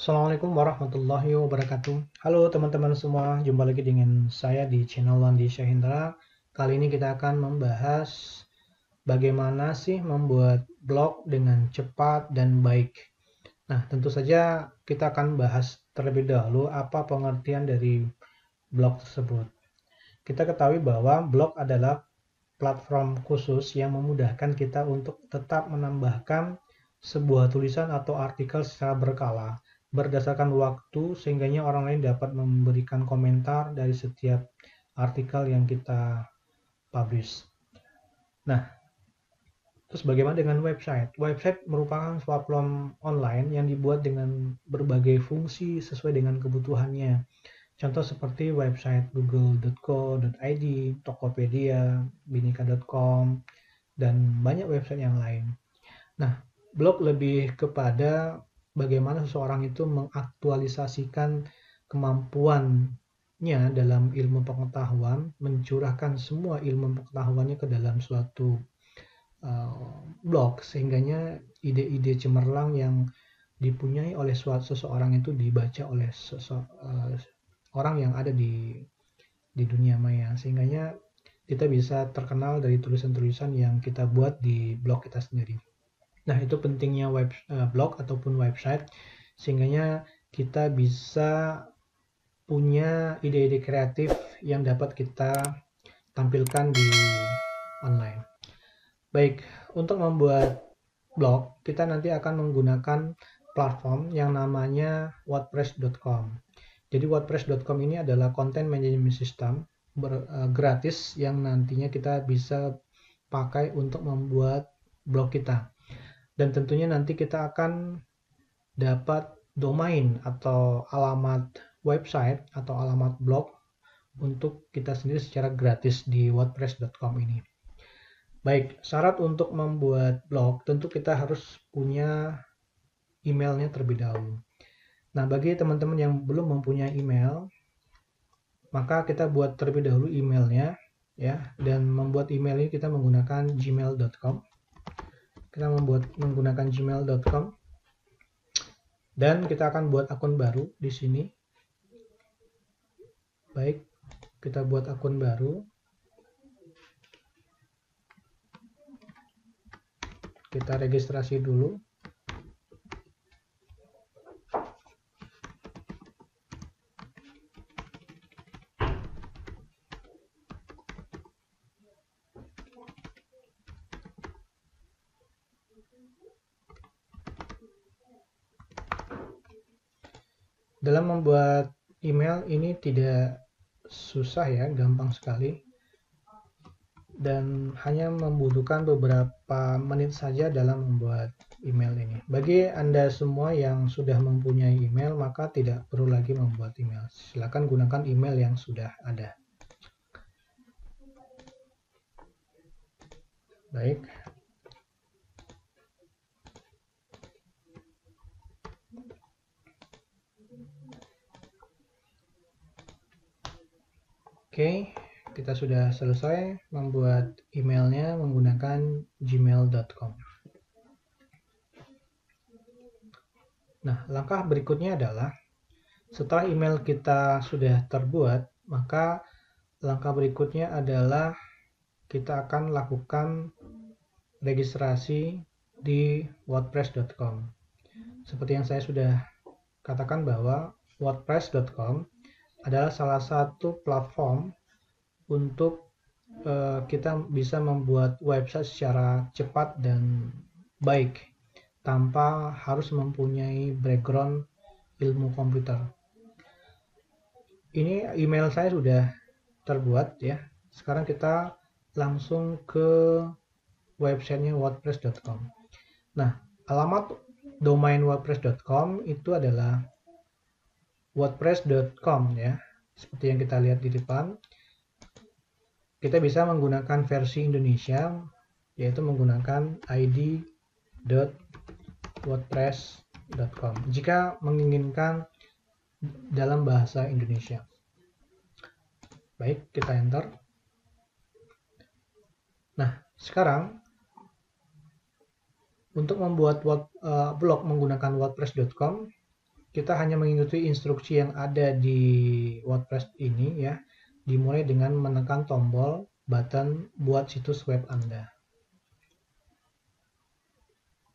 Assalamualaikum warahmatullahi wabarakatuh. Halo teman-teman semua, jumpa lagi dengan saya di channel Wandi Syahindra. Kali ini kita akan membahas bagaimana sih membuat blog dengan cepat dan baik. Nah, tentu saja kita akan bahas terlebih dahulu apa pengertian dari blog tersebut. Kita ketahui bahwa blog adalah platform khusus yang memudahkan kita untuk tetap menambahkan sebuah tulisan atau artikel secara berkala berdasarkan waktu, sehingga orang lain dapat memberikan komentar dari setiap artikel yang kita publish. Nah, terus bagaimana dengan website? Website merupakan platform online yang dibuat dengan berbagai fungsi sesuai dengan kebutuhannya. Contoh seperti website google.co.id, Tokopedia, Binika.com, dan banyak website yang lain. Nah, blog lebih kepada bagaimana seseorang itu mengaktualisasikan kemampuannya dalam ilmu pengetahuan, mencurahkan semua ilmu pengetahuannya ke dalam suatu blog, sehingganya ide-ide cemerlang yang dipunyai oleh seseorang itu dibaca oleh orang yang ada di dunia maya, sehingganya kita bisa terkenal dari tulisan-tulisan yang kita buat di blog kita sendiri. Nah, itu pentingnya blog ataupun website, sehingganya kita bisa punya ide-ide kreatif yang dapat kita tampilkan di online. Baik, untuk membuat blog, kita nanti akan menggunakan platform yang namanya wordpress.com. Jadi wordpress.com ini adalah content management system gratis yang nantinya kita bisa pakai untuk membuat blog kita. Dan tentunya nanti kita akan dapat domain atau alamat website atau alamat blog untuk kita sendiri secara gratis di wordpress.com ini. Baik, syarat untuk membuat blog tentu kita harus punya emailnya terlebih dahulu. Nah, bagi teman-teman yang belum mempunyai email, maka kita buat terlebih dahulu emailnya, ya. Dan membuat email ini kita menggunakan gmail.com. Kita menggunakan gmail.com, dan kita akan buat akun baru di sini. Baik, kita buat akun baru. Kita registrasi dulu. Dalam membuat email ini tidak susah ya, gampang sekali, dan hanya membutuhkan beberapa menit saja dalam membuat email ini. Bagi Anda semua yang sudah mempunyai email, maka tidak perlu lagi membuat email. Silakan gunakan email yang sudah ada. Baik. Oke, kita sudah selesai membuat emailnya menggunakan gmail.com. Nah, langkah berikutnya adalah setelah email kita sudah terbuat, maka langkah berikutnya adalah kita akan lakukan registrasi di wordpress.com. Seperti yang saya sudah katakan bahwa wordpress.com adalah salah satu platform untuk kita bisa membuat website secara cepat dan baik tanpa harus mempunyai background ilmu komputer. Ini email saya sudah terbuat ya. Sekarang kita langsung ke websitenya wordpress.com. Nah, alamat domain wordpress.com itu adalah wordpress.com ya, seperti yang kita lihat di depan. Kita bisa menggunakan versi Indonesia, yaitu menggunakan id.wordpress.com jika menginginkan dalam bahasa Indonesia. Baik, kita enter. Nah, sekarang untuk membuat blog menggunakan wordpress.com, kita hanya mengikuti instruksi yang ada di WordPress ini ya. Dimulai dengan menekan tombol button buat situs web Anda.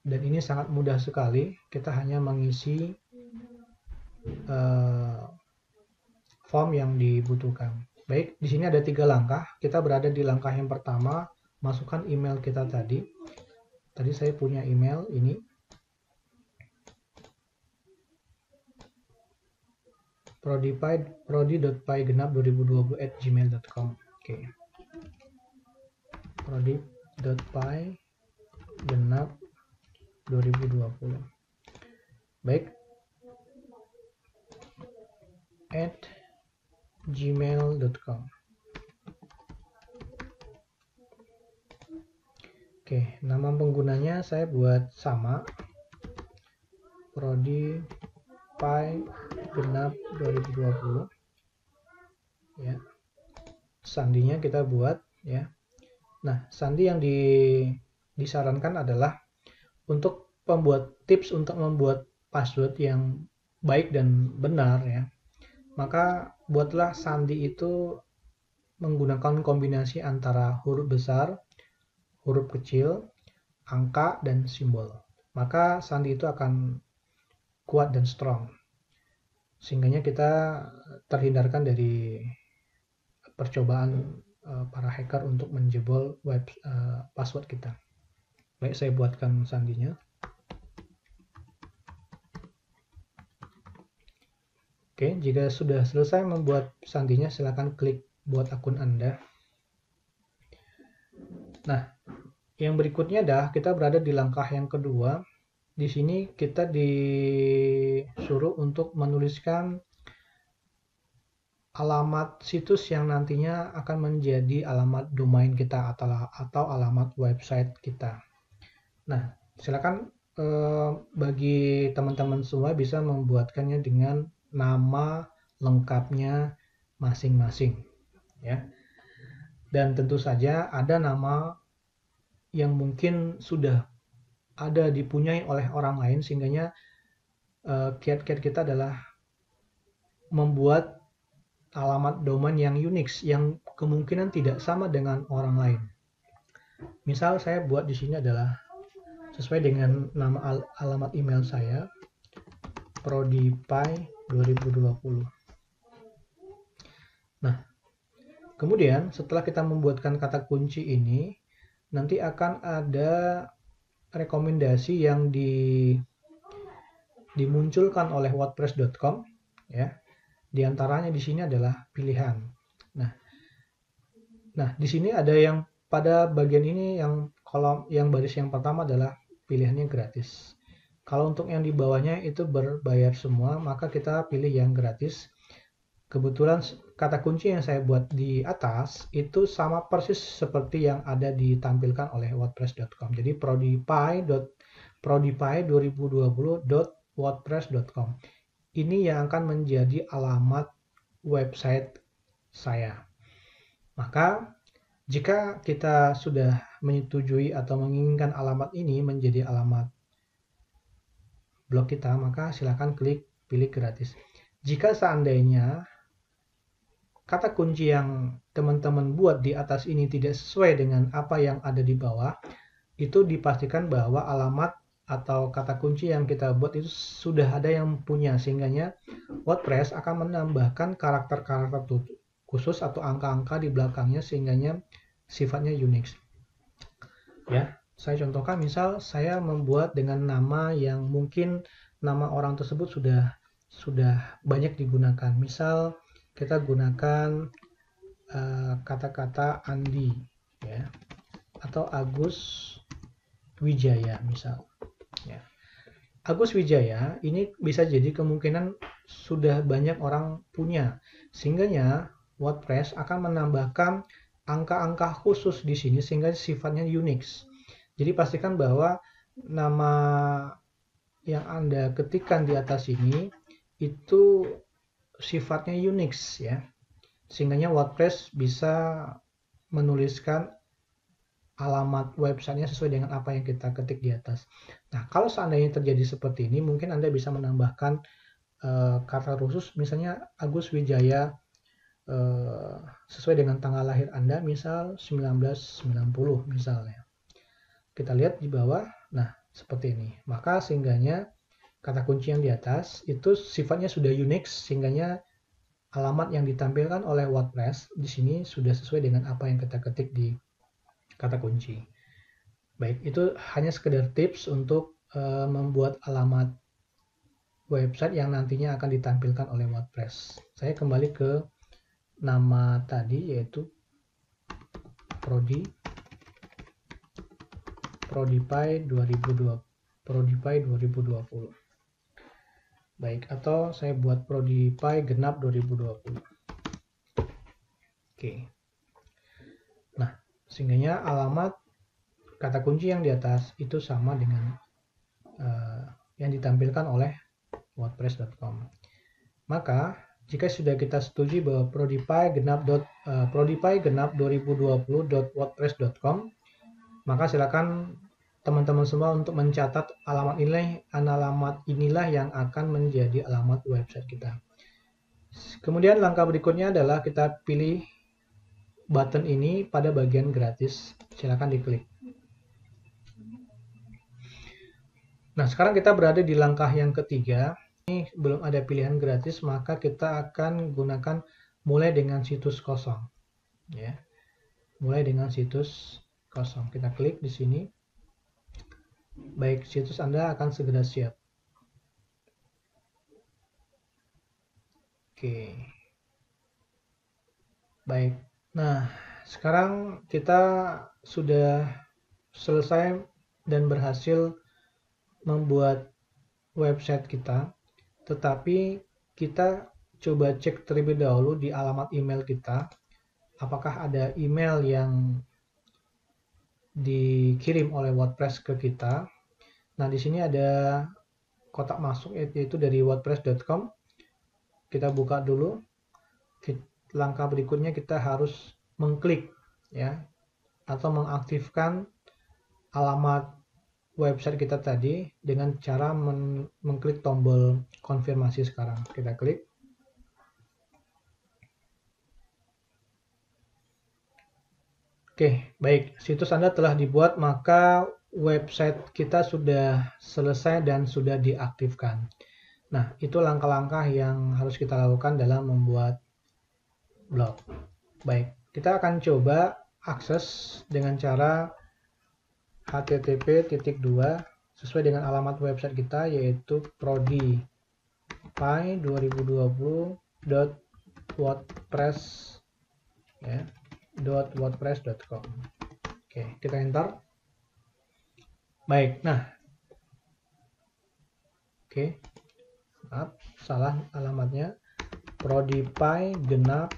Dan ini sangat mudah sekali, kita hanya mengisi form yang dibutuhkan. Baik, di sini ada 3 langkah. Kita berada di langkah yang pertama, masukkan email kita tadi. Tadi saya punya email ini. prodi.paigenap2020@gmail.com. Oke. prodi.paigenap2020. Baik. @gmail.com. Oke, nama penggunanya saya buat sama. Prodi Genap 2020 ya. Sandinya kita buat ya. Nah, sandi yang disarankan adalah untuk pembuat tips untuk membuat password yang baik dan benar ya. Maka buatlah sandi itu menggunakan kombinasi antara huruf besar, huruf kecil, angka, dan simbol. Maka sandi itu akan kuat dan strong. Sehingganya kita terhindarkan dari percobaan para hacker untuk menjebol password kita. Baik, saya buatkan sandinya. Oke, jika sudah selesai membuat sandinya, silakan klik buat akun Anda. Nah, yang berikutnya adalah kita berada di langkah yang kedua. Di sini kita disuruh untuk menuliskan alamat situs yang nantinya akan menjadi alamat domain kita atau alamat website kita. Nah, silakan bagi teman-teman semua bisa membuatkannya dengan nama lengkapnya masing-masing ya. Dan tentu saja ada nama yang mungkin sudah ada dipunyai oleh orang lain, sehingganya kiat-kiat kita adalah membuat alamat domain yang Unix yang kemungkinan tidak sama dengan orang lain. Misal saya buat di sini adalah sesuai dengan nama alamat email saya, prodipai2020. Nah, kemudian setelah kita membuatkan kata kunci ini, nanti akan ada rekomendasi yang dimunculkan oleh wordpress.com ya. Di antaranya di sini adalah pilihan. Nah, di sini ada yang pada bagian ini yang kolom yang baris yang pertama adalah pilihannya gratis. Kalau untuk yang di bawahnya itu berbayar semua, maka kita pilih yang gratis. Kebetulan kata kunci yang saya buat di atas itu sama persis seperti yang ada ditampilkan oleh wordpress.com. Jadi prodipai2020.wordpress.com. Ini yang akan menjadi alamat website saya. Maka jika kita sudah menyetujui atau menginginkan alamat ini menjadi alamat blog kita, maka silakan klik pilih gratis. Jika seandainya kata kunci yang teman-teman buat di atas ini tidak sesuai dengan apa yang ada di bawah, itu dipastikan bahwa alamat atau kata kunci yang kita buat itu sudah ada yang punya, sehingganya WordPress akan menambahkan karakter-karakter khusus atau angka-angka di belakangnya sehingganya sifatnya Unix. Ya, saya contohkan misal saya membuat dengan nama yang mungkin nama orang tersebut sudah banyak digunakan. Misal kita gunakan kata-kata Andi ya, atau Agus Wijaya misal ya. Agus Wijaya ini bisa jadi kemungkinan sudah banyak orang punya, sehingganya WordPress akan menambahkan angka-angka khusus di sini sehingga sifatnya Unix. Jadi pastikan bahwa nama yang Anda ketikkan di atas ini itu sifatnya Unix ya. Sehingganya WordPress bisa menuliskan alamat websitenya sesuai dengan apa yang kita ketik di atas. Nah, kalau seandainya terjadi seperti ini, mungkin Anda bisa menambahkan kata khusus, misalnya Agus Wijaya, sesuai dengan tanggal lahir Anda, misal 1990 misalnya. Kita lihat di bawah, nah seperti ini. Maka sehingganya kata kunci yang di atas itu sifatnya sudah Unix, sehingganya alamat yang ditampilkan oleh WordPress di sini sudah sesuai dengan apa yang kita ketik di kata kunci. Baik, itu hanya sekedar tips untuk membuat alamat website yang nantinya akan ditampilkan oleh WordPress. Saya kembali ke nama tadi, yaitu ProdiPy 2020. Baik, atau saya buat ProdiPy genap 2020. Oke. Nah, sehingganya alamat kata kunci yang di atas itu sama dengan yang ditampilkan oleh wordpress.com. Maka jika sudah kita setujui bahwa ProdiPy genap 2020.wordpress.com, maka silakan teman-teman semua untuk mencatat alamat inilah yang akan menjadi alamat website kita. Kemudian langkah berikutnya adalah kita pilih button ini pada bagian gratis. Silakan diklik. Nah, sekarang kita berada di langkah yang ketiga. Ini belum ada pilihan gratis, maka kita akan gunakan mulai dengan situs kosong. Ya. Mulai dengan situs kosong. Kita klik di sini. Baik, situs Anda akan segera siap. Oke. Baik. Nah, sekarang kita sudah selesai dan berhasil membuat website kita, tetapi kita coba cek terlebih dahulu di alamat email kita, apakah ada email yang dikirim oleh WordPress ke kita. Nah, di sini ada kotak masuk, yaitu dari wordpress.com. Kita buka dulu. Langkah berikutnya kita harus mengklik, ya, atau mengaktifkan alamat website kita tadi dengan cara mengklik tombol konfirmasi sekarang. Kita klik. Oke, baik. Situs Anda telah dibuat, maka website kita sudah selesai dan sudah diaktifkan. Nah, itu langkah-langkah yang harus kita lakukan dalam membuat blog. Baik, kita akan coba akses dengan cara http:// sesuai dengan alamat website kita, yaitu ProdiPy2020.wordpress, ya, .wordpress.com. Oke, kita enter. Baik, nah, oke, maaf, salah alamatnya. ProdiPy genap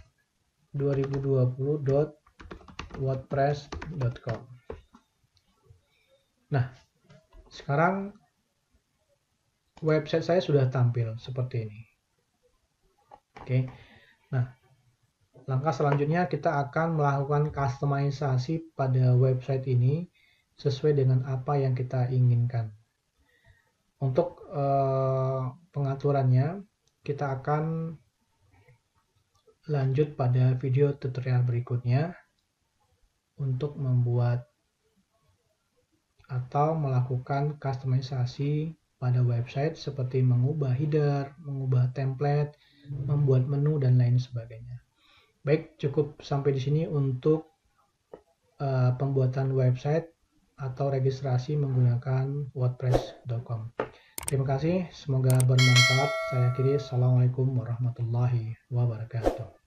2020.wordpress.com. Nah, sekarang website saya sudah tampil seperti ini. Oke. Nah, langkah selanjutnya kita akan melakukan customisasi pada website ini sesuai dengan apa yang kita inginkan. Untuk pengaturannya, kita akan lanjut pada video tutorial berikutnya untuk membuat atau melakukan customisasi pada website seperti mengubah header, mengubah template, membuat menu, dan lain sebagainya. Baik, cukup sampai di sini untuk pembuatan website atau registrasi menggunakan wordpress.com. Terima kasih, semoga bermanfaat. Saya akhiri. Assalamualaikum warahmatullahi wabarakatuh.